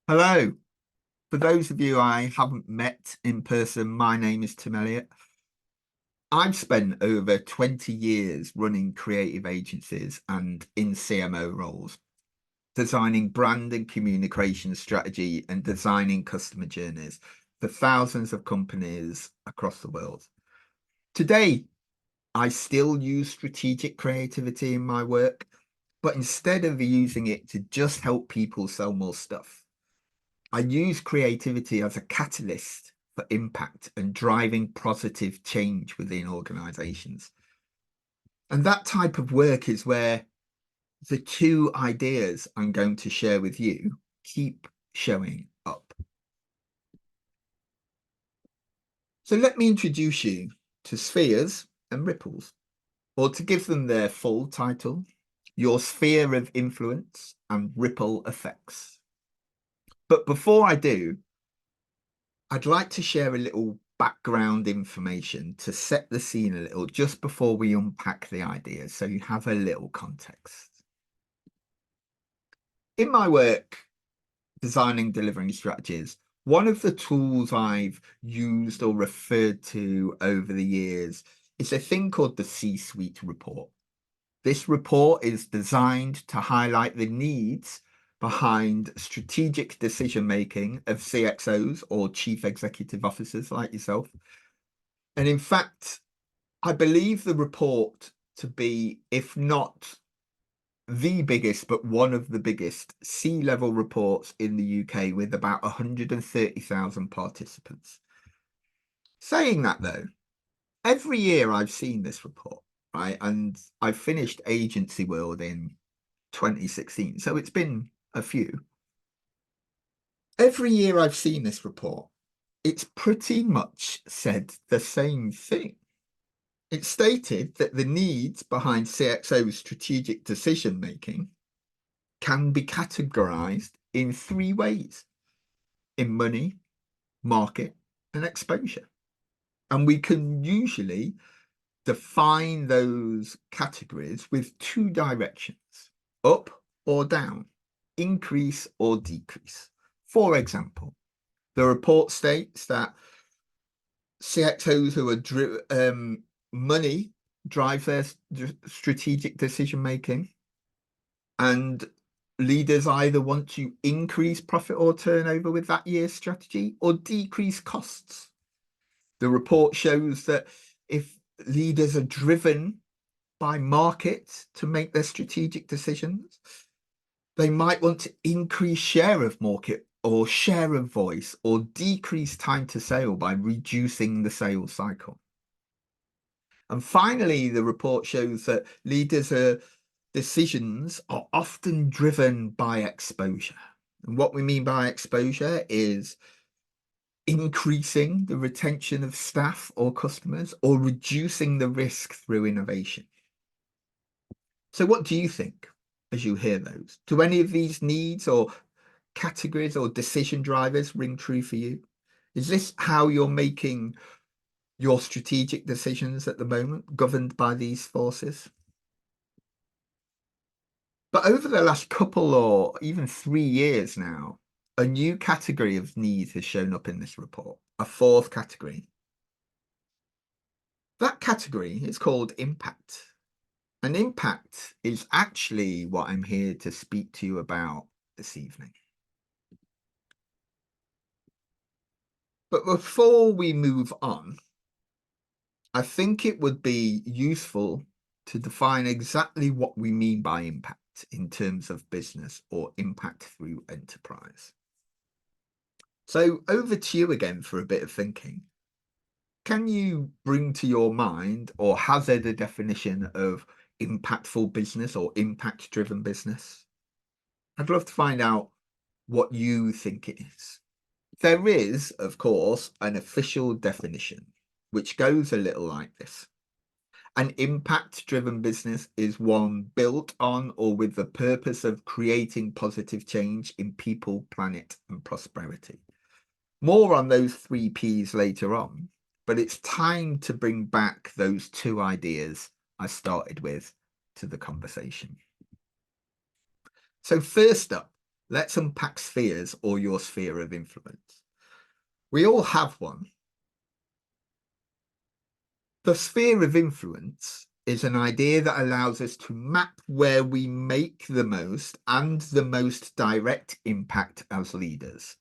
Hello. For those of you I haven't met in person, my name is Tim Elliott. I've spent over 20 years running creative agencies and in CMO roles, designing brand and communication strategy and designing customer journeys for thousands of companies across the world. Today, I still use strategic creativity in my work, but instead of using it to just help people sell more stuff, I use creativity as a catalyst for impact and driving positive change within organizations. And that type of work is where the two ideas I'm going to share with you keep showing up. So let me introduce you to spheres and ripples, or to give them their full title, your sphere of influence and ripple effects. But before I do, I'd like to share a little background information to set the scene a little just before we unpack the ideas, so you have a little context. In my work designing delivering strategies, one of the tools I've used or referred to over the years is a thing called the C-suite report. This report is designed to highlight the needs behind strategic decision making of CXOs or chief executive officers like yourself. And in fact, I believe the report to be, if not the biggest, but one of the biggest C-level reports in the UK, with about 130,000 participants. Saying that though, every year I've seen this report, right? And I finished Agency World in 2016, so it's been a few. Every year I've seen this report, it's pretty much said the same thing. It stated that the needs behind CXO's strategic decision making can be categorized in three ways: in money, market, and exposure. And we can usually define those categories with two directions: up or down, increase or decrease. For example, the report states that CXOs who are money drive their strategic decision making, and leaders either want to increase profit or turnover with that year's strategy or decrease costs. The report shows that if leaders are driven by market to make their strategic decisions, they might want to increase share of market or share of voice, or decrease time to sale by reducing the sales cycle. And finally, the report shows that decisions are often driven by exposure. And what we mean by exposure is increasing the retention of staff or customers, or reducing the risk through innovation. So what do you think as you hear those? Do any of these needs or categories or decision drivers ring true for you? Is this how you're making your strategic decisions at the moment, governed by these forces? But over the last couple or even 3 years now, a new category of need has shown up in this report, a fourth category. That category is called impact. And impact is actually what I'm here to speak to you about this evening. But before we move on, I think it would be useful to define exactly what we mean by impact in terms of business, or impact through enterprise. So over to you again for a bit of thinking. Can you bring to your mind or hazard a definition of impactful business or impact-driven business? I'd love to find out what you think it is. There is, of course, an official definition, which goes a little like this. An impact-driven business is one built on or with the purpose of creating positive change in people, planet, and prosperity. More on those 3 Ps later on, but it's time to bring back those two ideas I started with to the conversation. So first up, Let's unpack spheres or your sphere of influence. We all have one. The sphere of influence is an idea that allows us to map where we make the most and the most direct impact as leaders.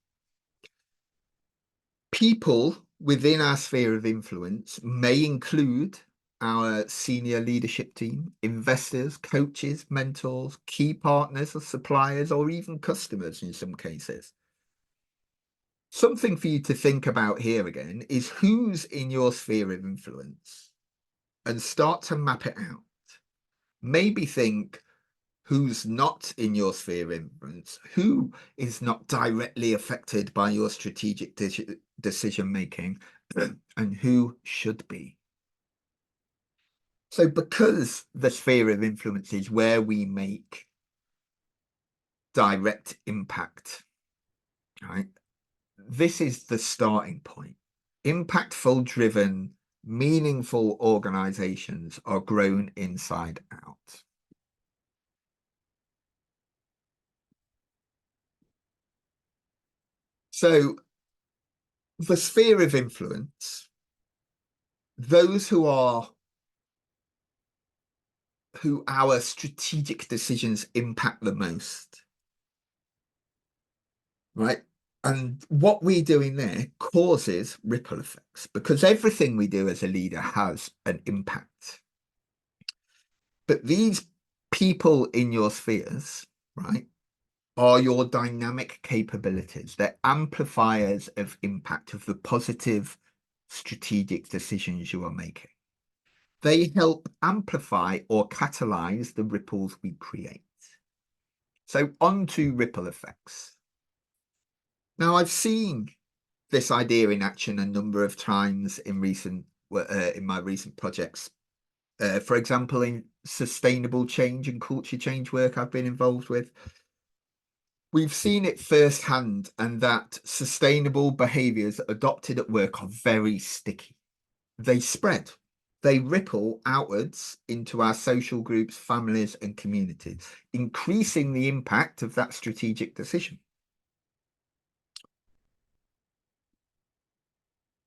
People within our sphere of influence may include our senior leadership team, investors, coaches, mentors, key partners or suppliers, or even customers in some cases. Something for you to think about here again is who's in your sphere of influence and start to map it out. Maybe think who's not in your sphere of influence, who is not directly affected by your strategic decision making, and who should be. So because the sphere of influence is where we make direct impact, right? This is the starting point. Impactful driven, meaningful organizations are grown inside out. So the sphere of influence, those who our strategic decisions impact the most, right? And what we do in there causes ripple effects because everything we do as a leader has an impact. But these people in your spheres, right, are your dynamic capabilities. They're amplifiers of impact of the positive strategic decisions you are making. They help amplify or catalyze the ripples we create. So on to ripple effects. Now, I've seen this idea in action a number of times in my recent projects. For example, in sustainable change and culture change work I've been involved with. We've seen it firsthand, and that sustainable behaviours adopted at work are very sticky. They spread. They ripple outwards into our social groups, families, and communities, increasing the impact of that strategic decision.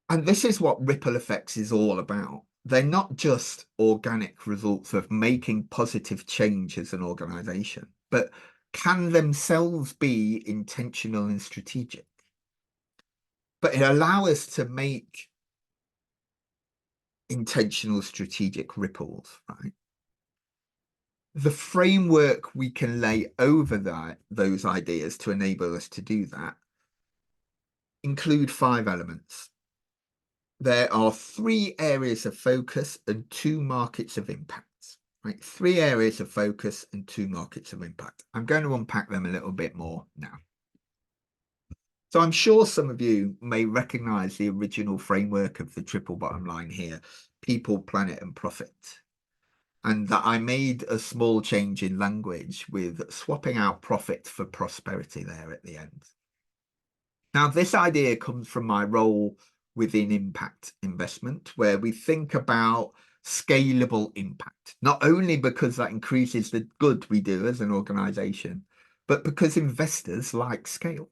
And this is what ripple effects is all about. They're not just organic results of making positive change as an organization, but can themselves be intentional and strategic. But it allows us to make intentional strategic ripples, right? The framework we can lay over those ideas to enable us to do that include 5 elements. There are 3 areas of focus and 2 markets of impact. Right? 3 areas of focus and 2 markets of impact. I'm going to unpack them a little bit more now. So I'm sure some of you may recognize the original framework of the triple bottom line here, people, planet, and profit. And that I made a small change in language with swapping out profit for prosperity there at the end. Now, this idea comes from my role within impact investment, where we think about scalable impact, not only because that increases the good we do as an organization, but because investors like scale.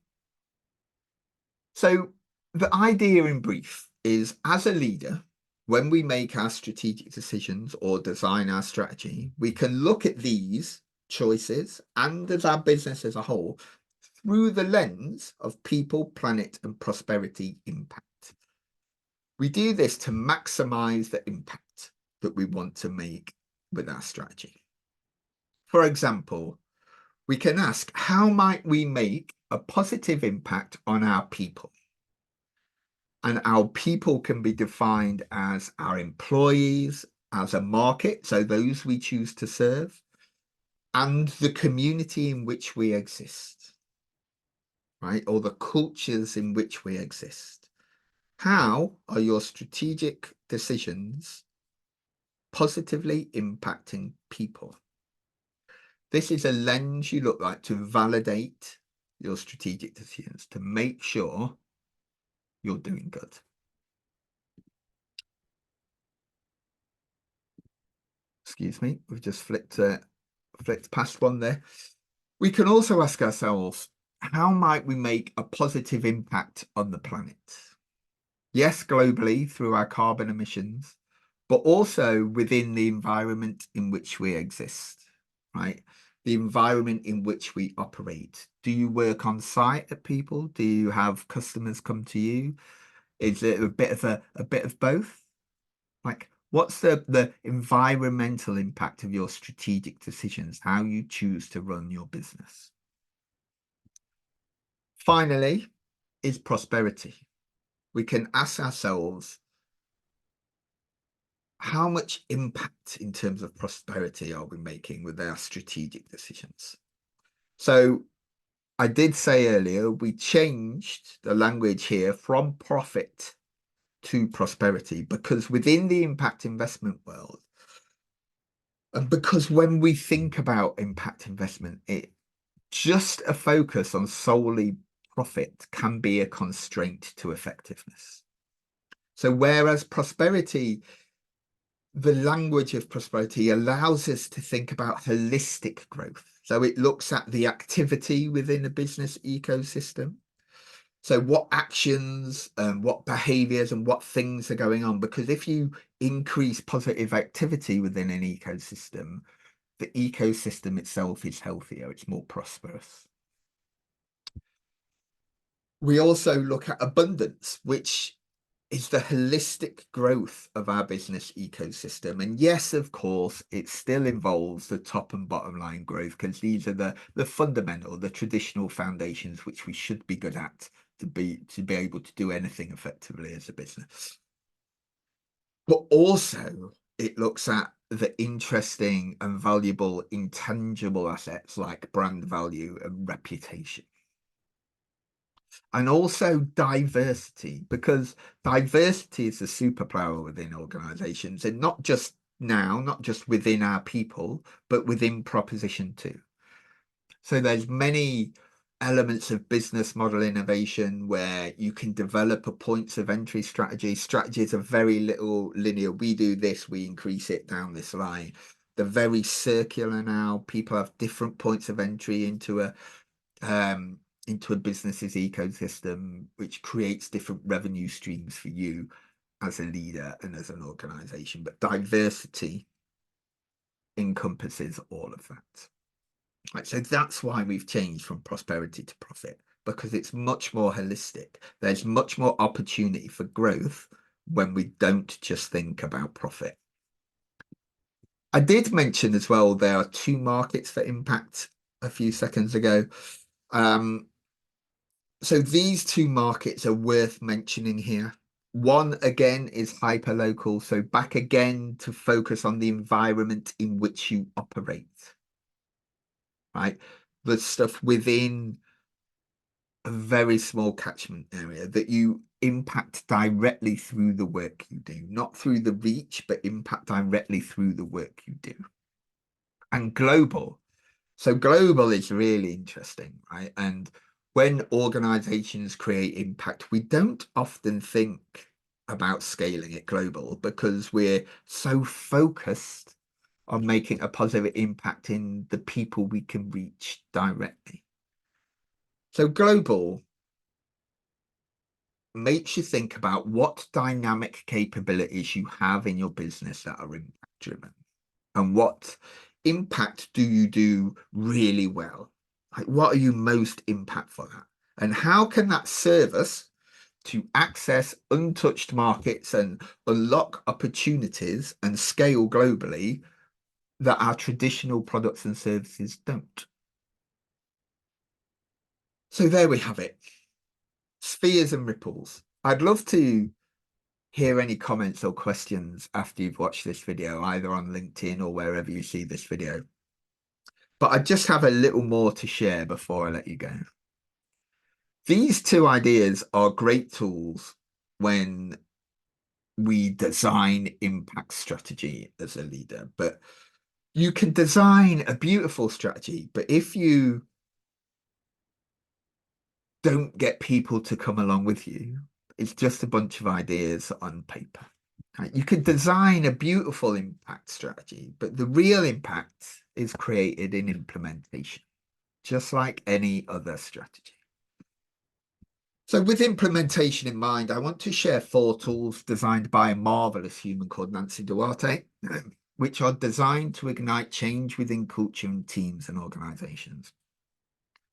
So the idea in brief is, as a leader, when we make our strategic decisions or design our strategy, we can look at these choices and as our business as a whole through the lens of people, planet, and prosperity impact. We do this to maximize the impact that we want to make with our strategy. For example, we can ask, how might we make a positive impact on our people? And our people can be defined as our employees, as a market, so those we choose to serve, and the community in which we exist, right? Or the cultures in which we exist. How are your strategic decisions positively impacting people? This is a lens you look like to validate your strategic decisions, to make sure you're doing good. Excuse me, we've just flipped past one there. We can also ask ourselves, how might we make a positive impact on the planet? Yes, globally through our carbon emissions, but also within the environment in which we exist, right? The environment in which we operate. Do you work on site at people? Do you have customers come to you? Is it a bit of both? Like, what's the environmental impact of your strategic decisions, how you choose to run your business? Finally, is prosperity. We can ask ourselves, how much impact in terms of prosperity are we making with our strategic decisions? So I did say earlier, we changed the language here from profit to prosperity, because within the impact investment world, and because when we think about impact investment, it just a focus on solely profit can be a constraint to effectiveness. So whereas prosperity, the language of prosperity allows us to think about holistic growth. So it looks at the activity within a business ecosystem. So what actions and what behaviors and what things are going on? Because if you increase positive activity within an ecosystem, the ecosystem itself is healthier, it's more prosperous. We also look at abundance, which is the holistic growth of our business ecosystem. And yes, of course, it still involves the top and bottom line growth, because these are the fundamental, the traditional foundations which we should be good at to be able to do anything effectively as a business. But also it looks at the interesting and valuable intangible assets like brand value and reputation. And also diversity, because diversity is a superpower within organizations, and not just now, not just within our people, but within proposition too. So there's many elements of business model innovation where you can develop a points of entry strategy. Strategies are very little linear. We do this, we increase it down this line. They're very circular now. People have different points of entry into a business's ecosystem, which creates different revenue streams for you as a leader and as an organization. But diversity encompasses all of that. Right, so that's why we've changed from prosperity to profit, because it's much more holistic. There's much more opportunity for growth when we don't just think about profit. I did mention as well, there are two markets for impact a few seconds ago. So these two markets are worth mentioning here. One, again, is hyperlocal. So back again to focus on the environment in which you operate. Right? The stuff within a very small catchment area that you impact directly through the work you do, not through the reach, but impact directly through the work you do. And global. So global is really interesting, right? And when organizations create impact, we don't often think about scaling it global because we're so focused on making a positive impact in the people we can reach directly. So global makes you think about what dynamic capabilities you have in your business that are impact driven, and what impact do you do really well? Like, what are you most impactful at? And how can that serve us to access untouched markets and unlock opportunities and scale globally that our traditional products and services don't? So there we have it. Spheres and ripples. I'd love to hear any comments or questions after you've watched this video, either on LinkedIn or wherever you see this video. But I just have a little more to share before I let you go. These two ideas are great tools when we design impact strategy as a leader, but you can design a beautiful strategy, but if you don't get people to come along with you, it's just a bunch of ideas on paper. Right? You could design a beautiful impact strategy, but the real impact is created in implementation. just like any other strategy. So with implementation in mind, I want to share 4 tools designed by a marvelous human called Nancy Duarte, which are designed to ignite change within culture and teams and organizations.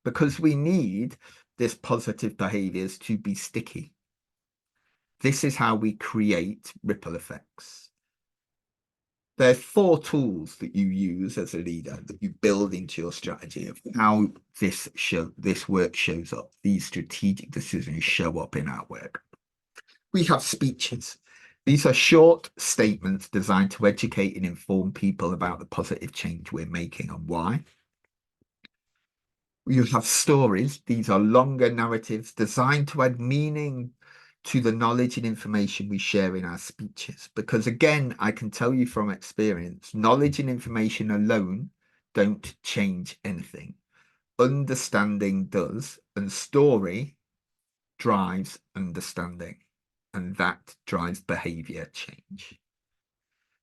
Because we need this positive behaviors to be sticky. This is how we create ripple effects. There's 4 tools that you use as a leader that you build into your strategy of how this work shows up. These strategic decisions show up in our work. We have speeches. These are short statements designed to educate and inform people about the positive change we're making and why. You have stories. These are longer narratives designed to add meaning to the knowledge and information we share in our speeches. Because again, I can tell you from experience, knowledge and information alone don't change anything. Understanding does, and story drives understanding, and that drives behavior change.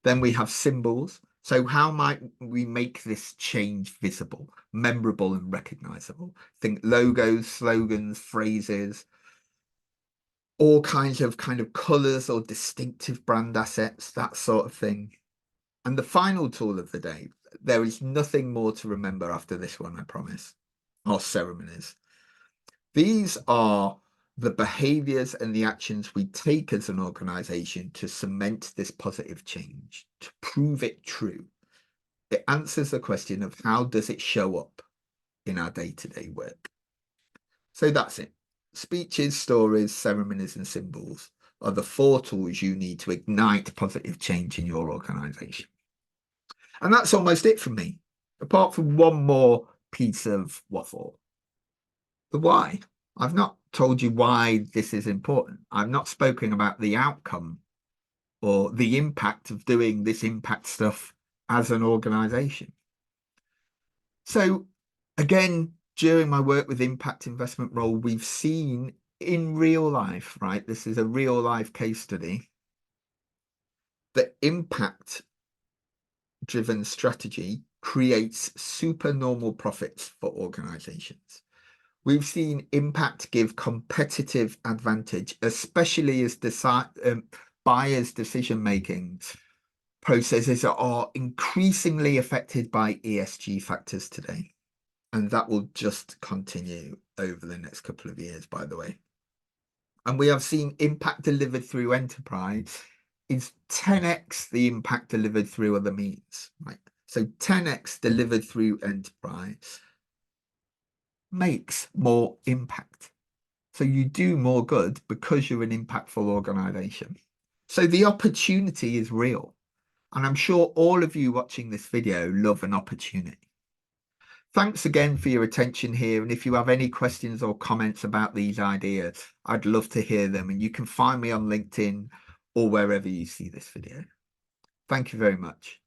Then we have symbols. So how might we make this change visible, memorable, and recognizable? Think logos, slogans, phrases, all kinds of colors or distinctive brand assets, that sort of thing. And the final tool of the day, there is nothing more to remember after this one, I promise, are ceremonies. These are the behaviors and the actions we take as an organization to cement this positive change, to prove it true. It answers the question of how does it show up in our day-to-day work. So that's it. Speeches, stories, ceremonies, and symbols are the 4 tools you need to ignite positive change in your organization. And that's almost it from me, apart from one more piece of waffle. The why. I've not told you why this is important. I've not spoken about the outcome or the impact of doing this impact stuff as an organization. So again, during my work with impact investment role, we've seen in real life, right? This is a real life case study, that impact driven strategy creates supernormal profits for organizations. We've seen impact give competitive advantage, especially as buyers' decision-making processes are increasingly affected by ESG factors today. And that will just continue over the next couple of years, by the way. And we have seen impact delivered through enterprise is 10x the impact delivered through other means, right? So 10x delivered through enterprise makes more impact. So you do more good because you're an impactful organization. So the opportunity is real. And I'm sure all of you watching this video love an opportunity. Thanks again for your attention here. And if you have any questions or comments about these ideas, I'd love to hear them. And you can find me on LinkedIn or wherever you see this video. Thank you very much.